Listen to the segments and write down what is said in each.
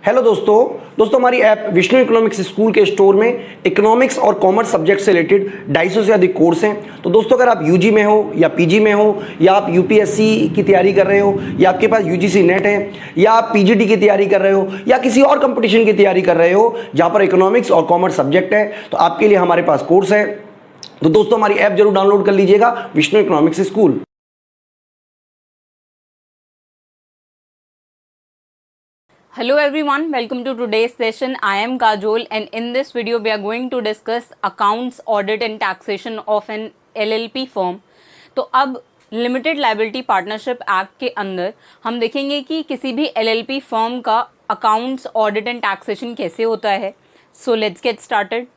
Hello दोस्तों हमारी app Vishnu economics school के स्टोर में इकोनॉमिक्स और कॉमर्स सब्जेक्ट से रिलेटेड 250 से अधिक कोर्स हैं। तो दोस्तों अगर आप यूजी में हो या पीजी में हो या आप यूपीएससी की तैयारी कर रहे हो या आपके पास यूजीसी नेट है या आप पीजीटी की तैयारी कर रहे हो या किसी और कंपटीशन की तैयारी कर रहे हो जहाँ पर इकोनॉमिक्स और कॉमर्स सब्जेक्ट है, तो आपके लिए हमारे पास कोर्स है। तो दोस्तों हमारी ऐप जरूर डाउनलोड कर लीजिएगा, Vishnu economics school. Hello everyone, welcome to today's session. I am Kajol and in this video we are going to discuss accounts, audit and taxation of an LLP firm. तो अब limited liability partnership act के अंदर हम देखेंगे कि किसी भी LLP firm का अकाउंट्स, ऑडिट एंड टैक्सेशन कैसे होता है। So let's get started.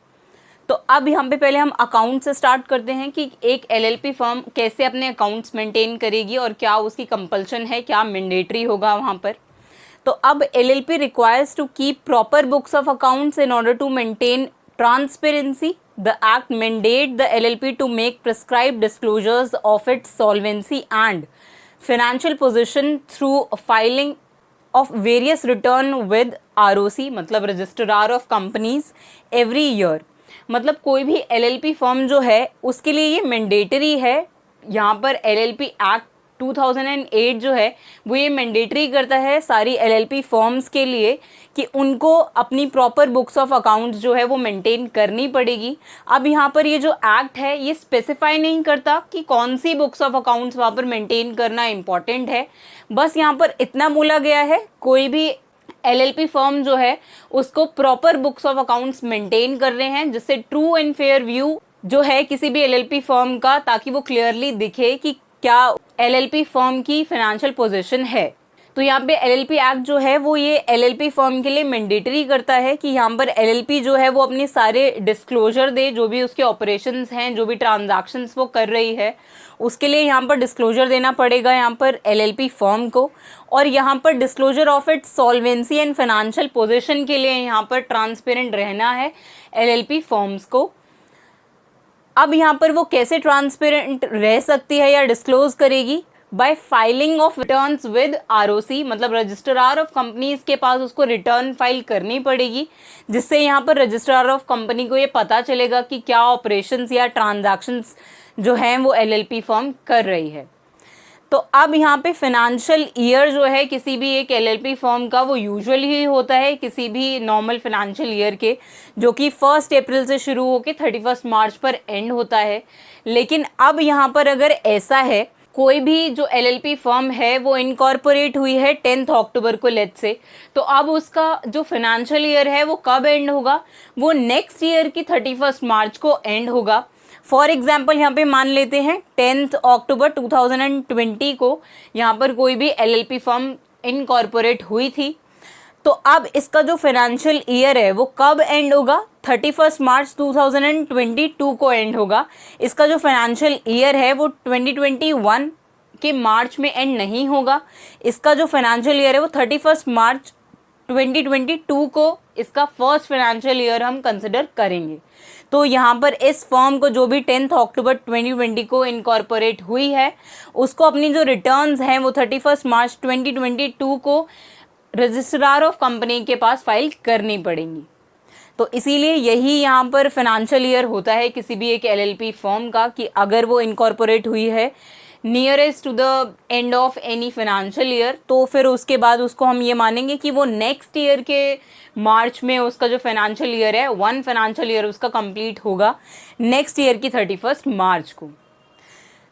तो अब यहाँ पे पहले हम अकाउंट से स्टार्ट करते हैं कि एक LLP फर्म कैसे अपने अकाउंट्स मेंटेन करेगी और क्या उसकी कंपल्शन है, क्या मैंडेटरी होगा वहाँ पर। तो अब LLP requires to keep proper books of accounts in order to maintain transparency. The act mandate the LLP to make prescribed disclosures of its solvency and financial position through filing of various return with ROC मतलब registrar of companies every year। मतलब कोई भी LLP firm जो है उसके लिए ये mandatory है। यहाँ पर LLP एक्ट 2008 जो है वो ये मैंडेटरी करता है सारी LLP फर्म्स के लिए कि उनको अपनी प्रॉपर बुक्स ऑफ अकाउंट्स जो है वो मेंटेन करनी पड़ेगी। अब यहाँ पर ये जो एक्ट है ये स्पेसिफाई नहीं करता कि कौन सी बुक्स ऑफ अकाउंट्स वहाँ पर मेंटेन करना इम्पॉर्टेंट है। बस यहाँ पर इतना बोला गया है कोई भी LLP फर्म जो है उसको proper books of accounts maintain कर रहे हैं, जिससे ट्रू एंड फेयर व्यू जो है किसी भी LLP फर्म का, ताकि वो क्लियरली दिखे कि क्या LLP फर्म की फाइनेंशियल पोजीशन है। तो यहाँ पे LLP एक्ट जो है वो ये LLP फर्म के लिए मैंडेटरी करता है कि यहाँ पर LLP जो है वो अपने सारे डिस्क्लोजर दे, जो भी उसके ऑपरेशंस हैं, जो भी ट्रांजैक्शंस वो कर रही है उसके लिए यहाँ पर डिस्क्लोजर देना पड़ेगा यहाँ पर LLP फर्म को। और यहाँ पर disclosure of its solvency and financial position के लिए यहाँ पर ट्रांसपेरेंट रहना है LLP फर्म्स को। अब यहाँ पर वो कैसे ट्रांसपेरेंट रह सकती है या डिस्क्लोज करेगी? Bye filing of returns with ROC मतलब रजिस्ट्रार ऑफ कंपनीज के पास उसको रिटर्न फाइल करनी पड़ेगी, जिससे यहाँ पर रजिस्ट्रार ऑफ कंपनी को ये पता चलेगा कि क्या ऑपरेशंस या ट्रांजैक्शंस जो हैं वो LLP फर्म कर रही है। तो अब यहाँ पे फाइनेंशियल ईयर जो है किसी भी एक LLP फर्म का वो यूजुअली ही होता है किसी भी नॉर्मल फाइनेंशियल ईयर के, जो कि 1 अप्रैल से शुरू होकर 31 मार्च पर एंड होता है। लेकिन अब यहाँ पर अगर ऐसा है कोई भी जो LLP फर्म है वो इनकॉर्पोरेट हुई है 10 अक्टूबर को लेट से, तो अब उसका जो फाइनेंशियल ईयर है वो कब एंड होगा? वो नेक्स्ट ईयर की 31 मार्च को एंड होगा। फॉर एग्जाम्पल यहाँ पे मान लेते हैं 10 अक्टूबर 2020 को यहाँ पर कोई भी LLP फर्म इनकॉर्पोरेट हुई थी, तो अब इसका जो फाइनेंशियल ईयर है वो कब एंड होगा? 31 मार्च 2022 को एंड होगा। इसका जो फाइनेंशियल ईयर है वो 2021 के मार्च में एंड नहीं होगा। इसका जो फाइनेंशियल ईयर है वो 31 मार्च 2022 को इसका फर्स्ट फाइनेंशियल ईयर हम कंसिडर करेंगे। तो यहाँ पर इस फर्म को जो भी 10 अक्टूबर 2020 को इनकॉर्पोरेट हुई है उसको अपनी जो रिटर्न्स हैं वो 31 मार्च 2022 को रजिस्ट्रार ऑफ कंपनी के पास फाइल करनी पड़ेंगी। तो इसीलिए यही यहाँ पर फाइनेंशियल ईयर होता है किसी भी एक LLP फर्म का कि अगर वो इनकॉर्पोरेट हुई है nearest to the end of any financial year, तो फिर उसके बाद उसको हम ये मानेंगे कि वो नेक्स्ट ईयर के मार्च में उसका जो फाइनेंशियल ईयर है 1 फाइनेंशियल ईयर उसका कंप्लीट होगा नेक्स्ट ईयर की 31 मार्च को।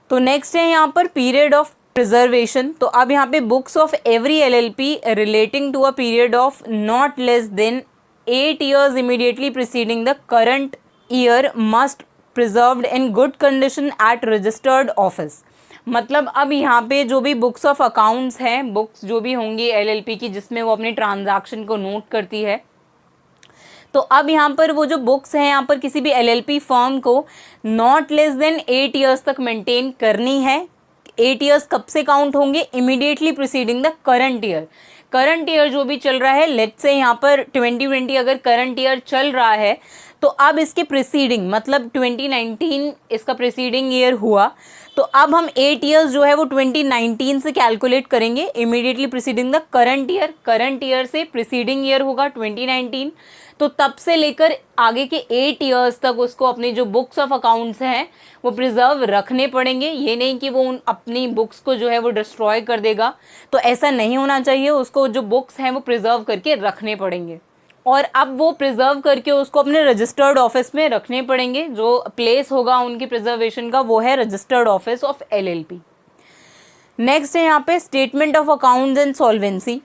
तो नेक्स्ट है यहाँ पर पीरियड ऑफ प्रिजर्वेशन। तो अब यहाँ पे books of every LLP relating to a period of not less than 8 years immediately preceding the current year must preserved in good condition at registered office। मतलब अब यहाँ पे जो भी बुक्स ऑफ अकाउंट्स हैं, बुक्स जो भी होंगी LLP की जिसमें वो अपनी ट्रांजैक्शन को नोट करती है, तो अब यहाँ पर वो जो बुक्स हैं यहाँ पर किसी भी LLP फर्म को नॉट लेस देन 8 years तक मेंटेन करनी है। 8 years कब से काउंट होंगे? Immediately preceding the current year. Current year जो भी चल रहा है, लेट्स से यहाँ पर 2020 अगर करंट ईयर चल रहा है तो अब इसके प्रीसीडिंग मतलब 2019 इसका प्रीसीडिंग ईयर हुआ, तो अब हम 8 ईयर्स जो है वो 2019 से कैलकुलेट करेंगे immediately preceding the current year से प्रीसीडिंग ईयर होगा 2019। तो तब से लेकर आगे के 8 ईयर्स तक उसको अपनी जो बुक्स ऑफ अकाउंट्स हैं वो प्रिजर्व रखने पड़ेंगे। ये नहीं कि वो उन अपनी बुक्स को जो है वो डिस्ट्रॉय कर देगा, तो ऐसा नहीं होना चाहिए। उसको जो बुक्स हैं वो प्रिजर्व करके रखने पड़ेंगे, और अब वो प्रिजर्व करके उसको अपने रजिस्टर्ड ऑफिस में रखने पड़ेंगे। जो प्लेस होगा उनकी प्रिजर्वेशन का वो है registered office of LLP. Next है यहाँ पे statement of accounts and solvency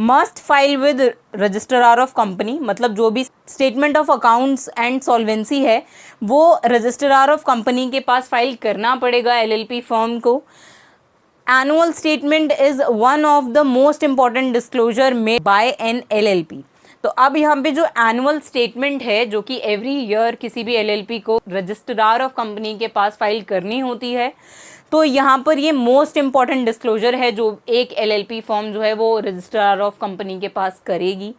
must file with registrar of company, मतलब जो भी statement of accounts and solvency है वो रजिस्ट्रार ऑफ कंपनी के पास फाइल करना पड़ेगा एलएलपी फर्म को। Annual statement is one of the most important disclosure made by an LLP. तो अब यहाँ पे जो एनुअल स्टेटमेंट है जो कि एवरी ईयर किसी भी एलएलपी को रजिस्ट्रार ऑफ कंपनी के पास फाइल करनी होती है, तो यहाँ पर ये मोस्ट इम्पॉर्टेंट डिस्क्लोजर है जो एक एलएलपी फॉर्म जो है वो रजिस्ट्रार ऑफ कंपनी के पास करेगी,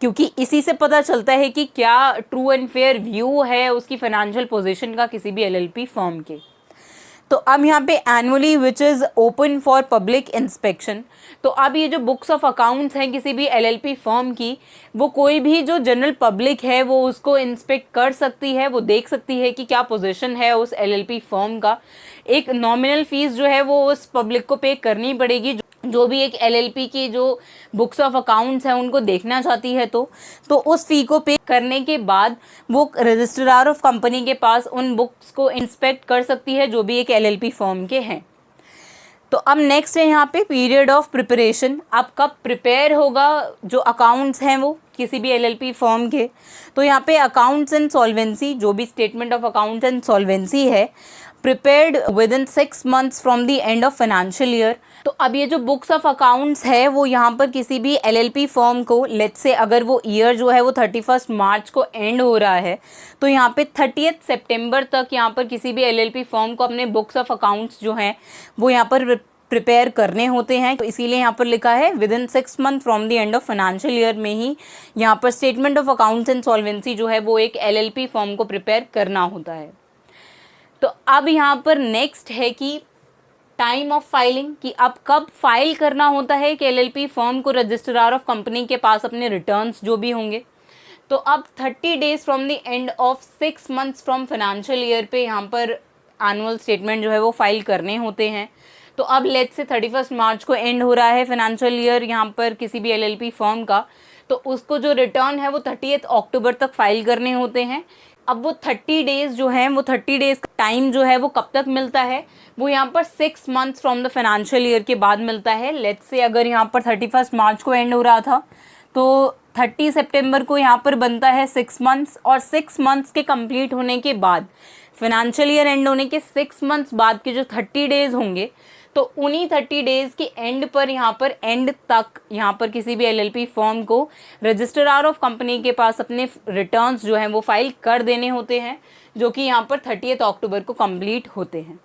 क्योंकि इसी से पता चलता है कि क्या ट्रू एंड फेयर व्यू है उसकी फाइनेंशियल पोजीशन का किसी भी एलएलपी फॉर्म के। तो अब यहाँ पे annually which is open for public inspection. तो अब ये जो बुक्स ऑफ अकाउंट्स हैं किसी भी एलएलपी फर्म की, वो कोई भी जो जनरल पब्लिक है वो उसको इंस्पेक्ट कर सकती है, वो देख सकती है कि क्या पोजीशन है उस एलएलपी फर्म का। एक नॉमिनल फीस जो है वो उस पब्लिक को पे करनी पड़ेगी जो भी एक एलएलपी की जो बुक्स ऑफ अकाउंट्स हैं उनको देखना चाहती है। तो उस फी को पे करने के बाद वो रजिस्ट्रार ऑफ कंपनी के पास उन बुक्स को इंस्पेक्ट कर सकती है जो भी एक एलएलपी फर्म के हैं। तो अब नेक्स्ट है यहाँ पे पीरियड ऑफ प्रिपरेशन। अब कब प्रिपेयर होगा जो अकाउंट्स हैं वो किसी भी एलएलपी फर्म के, तो यहाँ पे अकाउंट्स एंड सॉल्वेंसी जो भी statement of accounts and solvency है prepared within 6 months from the end of financial year. तो अब ये जो बुक्स ऑफ अकाउंट्स है वो यहाँ पर किसी भी एलएलपी फर्म को लेट्स से अगर वो ईयर जो है वो 31 मार्च को एंड हो रहा है, तो यहाँ पे 30 सितंबर तक यहाँ पर किसी भी एलएलपी फर्म को अपने बुक्स ऑफ अकाउंट्स जो हैं वो यहाँ पर प्रिपेयर करने होते हैं। तो इसीलिए यहाँ पर लिखा है with in 6 months from the end of financial year में ही यहाँ पर statement of accounts and solvency जो है वो एक एलएलपी फर्म को प्रिपेयर करना होता है। तो अब यहाँ पर नेक्स्ट है कि टाइम ऑफ फाइलिंग, कि अब कब फाइल करना होता है कि एलएलपी फर्म को रजिस्ट्रार ऑफ कंपनी के पास अपने रिटर्न्स जो भी होंगे। तो अब 30 days from the end of 6 months from financial year पे यहाँ पर एनुअल स्टेटमेंट जो है वो फाइल करने होते हैं। तो अब लेट्स से 31 मार्च को एंड हो रहा है फाइनेंशियल ईयर यहाँ पर किसी भी एलएलपी फर्म का, तो उसको जो रिटर्न है वो 30 अक्टूबर तक फाइल करने होते हैं। अब वो 30 days जो हैं वो 30 days का टाइम जो है वो कब तक मिलता है, वो यहाँ पर 6 months from the financial year के बाद मिलता है। लेट्स से अगर यहाँ पर 31 मार्च को एंड हो रहा था तो 30 सितंबर को यहाँ पर बनता है 6 months, और 6 months के कंप्लीट होने के बाद फाइनेंशियल ईयर एंड होने के 6 months बाद के जो 30 days होंगे, तो उन्हीं 30 days के एंड पर यहाँ पर एंड तक यहाँ पर किसी भी एलएलपी फर्म को रजिस्ट्रार ऑफ कंपनी के पास अपने रिटर्न्स जो हैं वो फाइल कर देने होते हैं, जो कि यहाँ पर 30 अक्टूबर को कंप्लीट होते हैं।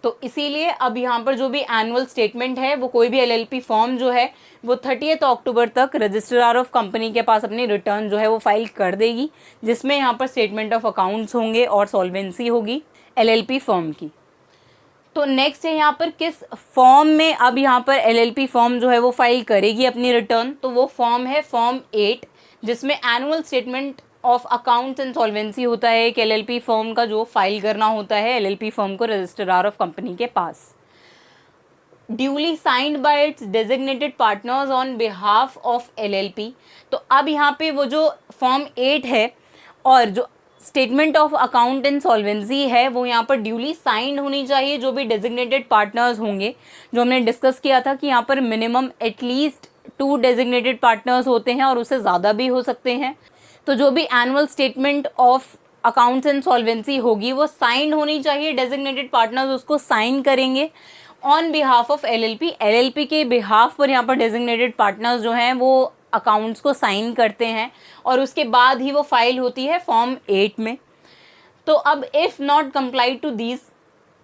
तो इसीलिए अब यहाँ पर जो भी एनुअल स्टेटमेंट है वो कोई भी एलएलपी फर्म जो है वो 30 अक्टूबर तक रजिस्ट्रार ऑफ कंपनी के पास अपनी रिटर्न जो है वो फाइल कर देगी, जिसमें यहाँ पर स्टेटमेंट ऑफ अकाउंट्स होंगे और सॉल्वेंसी होगी एलएलपी फर्म की। तो नेक्स्ट है यहाँ पर किस फॉर्म में अब यहाँ पर एलएलपी फॉर्म जो है वो फाइल करेगी अपनी रिटर्न, तो वो फॉर्म है फॉर्म 8, जिसमें annual statement of accounts and solvency होता है एक एलएलपी फर्म का जो फाइल करना होता है एलएलपी फर्म को रजिस्ट्रार ऑफ कंपनी के पास, duly signed by its designated partners on behalf of LLP. तो अब यहाँ पे वो जो फॉर्म 8 है और जो statement of account and solvency है वो यहाँ पर ड्यूली साइंड होनी चाहिए जो भी डेजिग्नेटेड पार्टनर्स होंगे, जो हमने डिस्कस किया था कि यहाँ पर मिनिमम एटलीस्ट 2 डेजिग्नेटेड पार्टनर्स होते हैं और उससे ज़्यादा भी हो सकते हैं। तो जो भी annual statement of accounts and solvency होगी वो साइंड होनी चाहिए, डेजिग्नेटेड पार्टनर्स उसको साइन करेंगे on behalf of LLP. LLP के बिहाफ पर यहाँ पर डेजिग्नेटेड पार्टनर्स जो हैं वो अकाउंट्स को साइन करते हैं और उसके बाद ही वो फाइल होती है फॉर्म 8 में। तो अब if not comply to these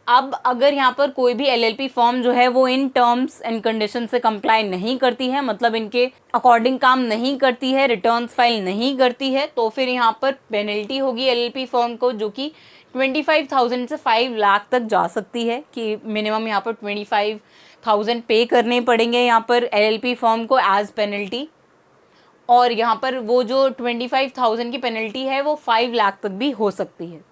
अब अगर यहाँ पर कोई भी एलएलपी फर्म जो है वो इन टर्म्स एंड कंडीशन से कंप्लाई नहीं करती है, मतलब इनके अकॉर्डिंग काम नहीं करती है, रिटर्न्स फाइल नहीं करती है, तो फिर यहाँ पर पेनल्टी होगी एलएलपी फर्म को, जो कि 25,000 से 5 लाख तक जा सकती है, कि मिनिमम यहाँ पर 25,000 पे करने पड़ेंगे यहाँ पर एलएलपी फर्म को एज पेनल्टी। और यहाँ पर वो जो 25,000 की पेनल्टी है वो 5 लाख तक भी हो सकती है।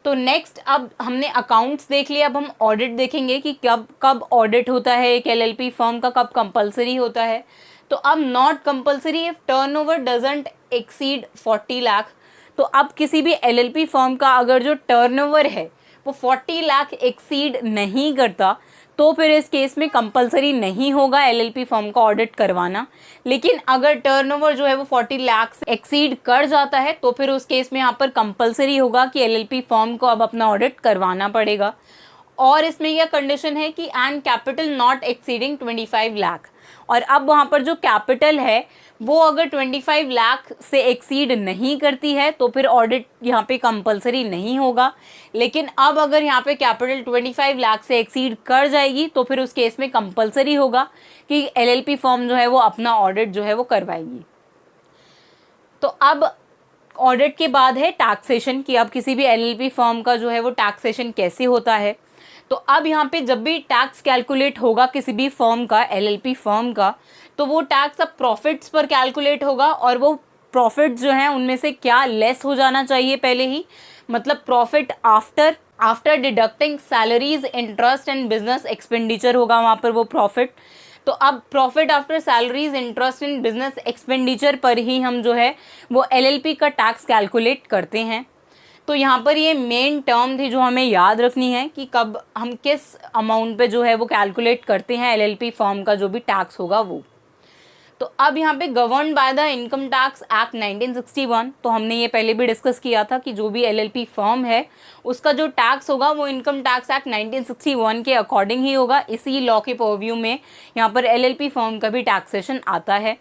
तो नेक्स्ट, अब हमने अकाउंट्स देख लिया, अब हम ऑडिट देखेंगे कि कब कब ऑडिट होता है एक एलएलपी फर्म का, कब कंपलसरी होता है। तो अब not compulsory if turnover doesn't exceed 40 lakh. तो अब किसी भी एलएलपी फर्म का अगर जो टर्नओवर है वो 40 लाख एक्सीड नहीं करता, तो फिर इस केस में कंपलसरी नहीं होगा एलएलपी फर्म का ऑडिट करवाना। लेकिन अगर टर्नओवर जो है वो 40 लाख से एक्सीड कर जाता है, तो फिर उस केस में यहाँ पर कंपलसरी होगा कि एलएलपी फर्म को अब अपना ऑडिट करवाना पड़ेगा। और इसमें यह कंडीशन है कि and capital not exceeding 25 lakh. और अब वहाँ पर जो कैपिटल है वो अगर 25 लाख से एक्सीड नहीं करती है, तो फिर ऑडिट यहाँ पे कंपलसरी नहीं होगा। लेकिन अब अगर यहाँ पे कैपिटल 25 लाख से एक्सीड कर जाएगी, तो फिर उस केस में कंपलसरी होगा कि एलएलपी फर्म जो है वो अपना ऑडिट जो है वो करवाएगी। तो अब ऑडिट के बाद है टैक्सेशन, कि अब किसी भी एलएलपी फर्म का जो है वो टैक्सेशन कैसे होता है। तो अब यहाँ पे जब भी टैक्स कैलकुलेट होगा किसी भी फर्म का, एलएलपी फर्म का, तो वो टैक्स अब प्रॉफिट्स पर कैलकुलेट होगा, और वो प्रॉफिट जो हैं उनमें से क्या लेस हो जाना चाहिए पहले ही, मतलब profit after deducting salaries, interest and business expenditure होगा वहाँ पर वो प्रॉफिट। तो अब profit after salaries, interest and business expenditure पर ही हम जो है वो एलएलपी का टैक्स कैलकुलेट करते हैं। तो यहाँ पर ये मेन टर्म थी जो हमें याद रखनी है कि कब हम किस अमाउंट पे जो है वो कैलकुलेट करते हैं एलएलपी फर्म का जो भी टैक्स होगा वो। तो अब यहाँ पे govern by the income tax act 1961, तो हमने ये पहले भी डिस्कस किया था कि जो भी एलएलपी फर्म है उसका जो टैक्स होगा वो इनकम टैक्स एक्ट 1961 के अकॉर्डिंग ही होगा। इसी लॉ के पर्व्यू में यहाँ पर एलएलपी फर्म का भी टैक्सेशन आता है।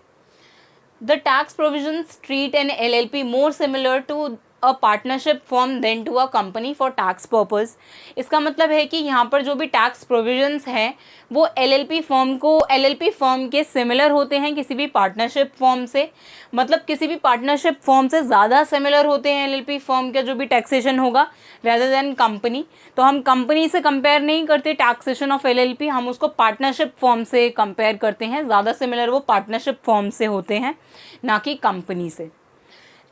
The tax provisions treat an LLP more similar to a partnership form than to a company for tax purpose. इसका मतलब है कि यहाँ पर जो भी टैक्स प्रोविजंस हैं वो एलएलपी फर्म के सिमिलर होते हैं किसी भी पार्टनरशिप फॉर्म से, मतलब किसी भी पार्टनरशिप फॉर्म से ज़्यादा सिमिलर होते हैं एलएलपी फर्म का जो भी टैक्सेशन होगा रेदर देन कंपनी। तो हम कंपनी से कंपेयर नहीं करते टैक्सेशन ऑफ एलएलपी, हम उसको पार्टनरशिप फॉर्म से कंपेयर करते हैं। ज़्यादा सिमिलर वो पार्टनरशिप फॉर्म से होते हैं, ना कि कंपनी से।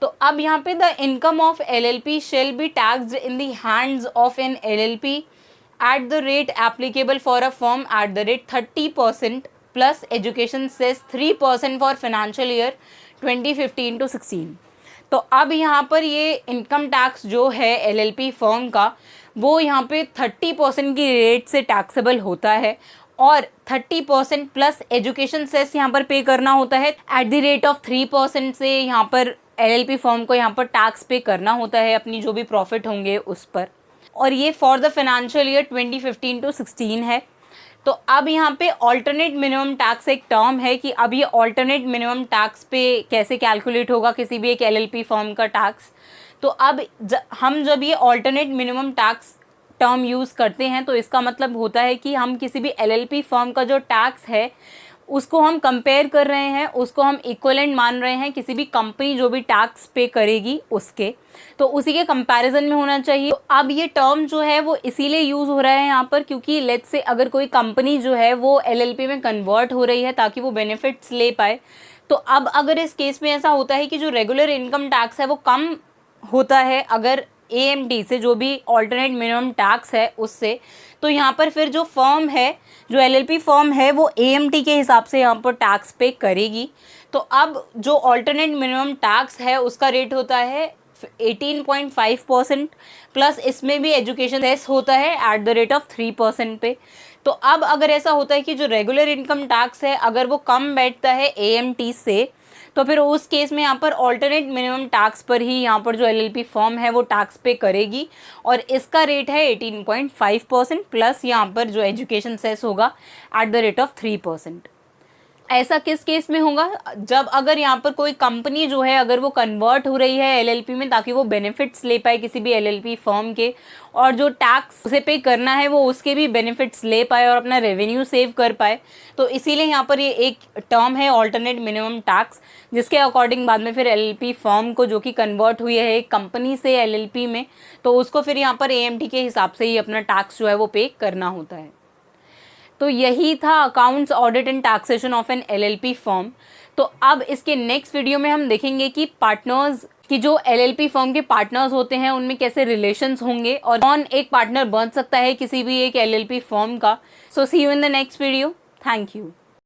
तो अब यहाँ पे the income of LLP shall be taxed in the hands of an LLP at the rate applicable for a firm at the rate 30% plus education cess 3% for financial year 2015 to 16। तो अब यहाँ पर ये इनकम टैक्स जो है LLP firm का वो यहाँ पे 30% की रेट से टैक्सेबल होता है, और 30% प्लस एजुकेशन सेस यहाँ पर पे करना होता है एट द रेट ऑफ 3% से यहाँ पर एलएलपी फर्म को यहाँ पर टैक्स पे करना होता है अपनी जो भी प्रॉफिट होंगे उस पर। और ये for the financial year 2015 to 16 है। तो अब यहाँ पे ऑल्टरनेट मिनिमम टैक्स एक टर्म है कि अब ये ऑल्टरनेट मिनिमम टैक्स पे कैसे कैलकुलेट होगा किसी भी एक एलएलपी फर्म का टैक्स। तो अब हम जब ये alternate minimum tax term use करते हैं तो इसका मतलब होता है कि हम किसी भी एलएलपी फर्म का जो टैक्स है उसको हम कंपेयर कर रहे हैं, उसको हम इक्वलेंट मान रहे हैं किसी भी कंपनी जो भी टैक्स पे करेगी उसके, तो उसी के कंपैरिजन में होना चाहिए। तो अब ये टर्म जो है वो इसीलिए यूज़ हो रहा है यहाँ पर क्योंकि लेट्स से अगर कोई कंपनी जो है वो एलएलपी में कन्वर्ट हो रही है ताकि वो बेनिफिट्स ले पाए, तो अब अगर इस केस में ऐसा होता है कि जो रेगुलर इनकम टैक्स है वो कम होता है अगर एएमटी से, जो भी ऑल्टरनेट मिनिमम टैक्स है उससे, तो यहाँ पर फिर जो फर्म है, जो एलएलपी फर्म है वो एएमटी के हिसाब से यहाँ पर टैक्स पे करेगी। तो अब जो ऑल्टरनेट मिनिमम टैक्स है उसका रेट होता है 18.5% प्लस इसमें भी एजुकेशन सेस होता है एट द रेट ऑफ 3% पे। तो अब अगर ऐसा होता है कि जो रेगुलर इनकम टैक्स है अगर वो कम बैठता है एएमटी से, तो फिर उस केस में यहाँ पर ऑल्टरनेट मिनिमम टैक्स पर ही यहाँ पर जो एलएलपी फर्म है वो टैक्स पे करेगी, और इसका रेट है 18.5% प्लस यहाँ पर जो एजुकेशन सेस होगा एट द रेट ऑफ 3%। ऐसा किस केस में होगा, जब अगर यहाँ पर कोई कंपनी जो है अगर वो कन्वर्ट हो रही है एलएलपी में ताकि वो बेनिफिट्स ले पाए किसी भी एलएलपी फर्म के, और जो टैक्स उसे पे करना है वो उसके भी बेनिफिट्स ले पाए और अपना रेवेन्यू सेव कर पाए। तो इसीलिए यहाँ पर ये एक टर्म है ऑल्टरनेट मिनिमम टैक्स, जिसके अकॉर्डिंग बाद में फिर एलएलपी फर्म को जो कि कन्वर्ट हुई है एक कंपनी से एलएलपी में, तो उसको फिर यहाँ पर एएमटी के हिसाब से ही अपना टैक्स जो है वो पे करना होता है। तो यही था accounts audit and taxation of an LLP firm. तो अब इसके नेक्स्ट वीडियो में हम देखेंगे कि पार्टनर्स कि जो एलएलपी फर्म के पार्टनर्स होते हैं उनमें कैसे रिलेशंस होंगे और कौन एक पार्टनर बन सकता है किसी भी एक एलएलपी फर्म का। So see you in the next video. Thank you.